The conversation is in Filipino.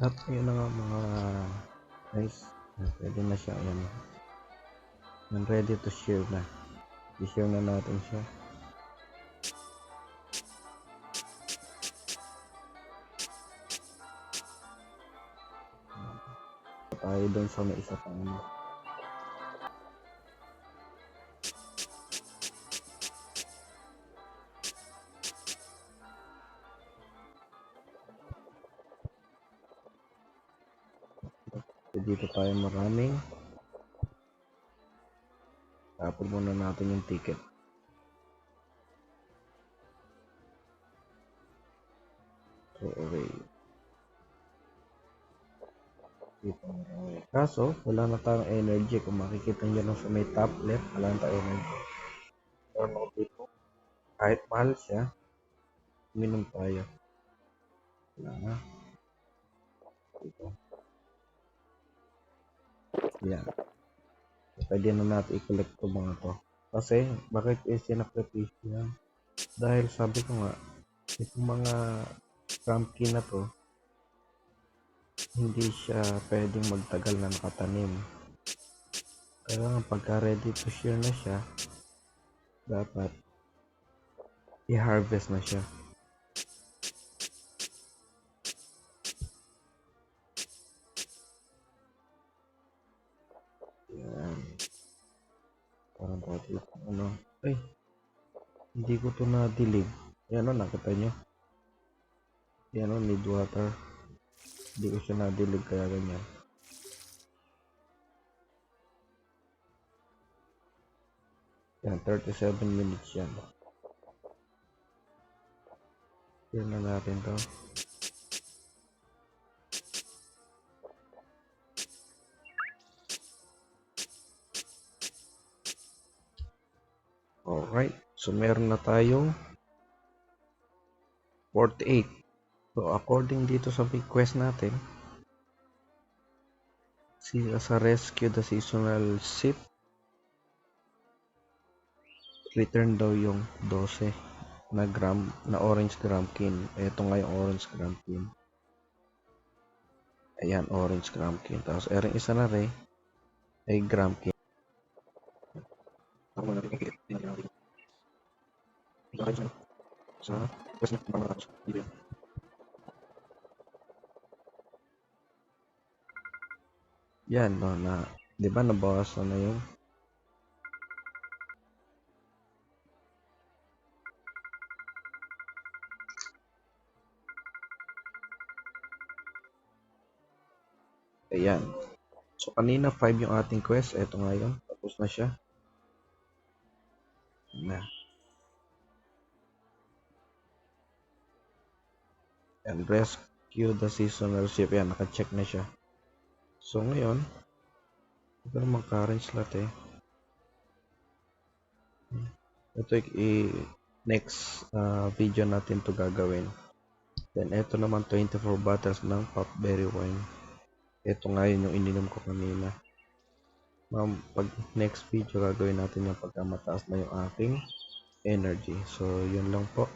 At yun na nga mga guys, pwede na siya. Ayan, and ready to share na. I-share na natin siya. Tayo doon sa may isa pang ano. So, dito tayo maraming. Tapos muna natin yung ticket. So, okay. Dito marami. Kaso, wala na tayong energy. Kung makikita nyo lang sa may top left, wala na tayong energy. Pero dito, kahit mahal siya, minum tayo. Wala na. Dito. Yan. Pwede na natin i-collect ko mga to. Kasi, bakit sinakripisyo yan? Dahil sabi ko nga, itong mga pumpkin na to, hindi siya pwedeng magtagal na nakatanim. Kaya pagka ready to share na siya, dapat i-harvest na siya. Yan. Parang pati ano. Ay, hindi ko to nadilig. Yan o, nakita nyo. Yan o, need water. Hindi ko siya nadilig kaya ganyan. Yan, 37 minutes yan. Yan na natin to. Alright, so meron na tayong 48. So according dito sa big quest natin, sa rescue the seasonal ship, return daw yung 12 na orange grumpkin. Ito nga yung orange grumpkin. Ayan, orange grumpkin. Tapos erang isa na rin ay grumpkin. Ako na natin kikit. Tingnan natin. Sa quest na mga matapos. Yan, no, na, di ba nabawasan na yung ayan. So, kanina 5 yung ating quest. Ito ngayon. Tapos na siya. Na. And rescue the seasonal ship. Yan, naka-check na siya. So, ngayon, ito naman current slot eh. Ito next video natin to gagawin. Then, ito naman 24 bottles ng popberry wine. Ito ngayon yung ininom ko kanina. Pag next video gagawin natin yung pagka mataas na yung aking energy. So, yun lang po.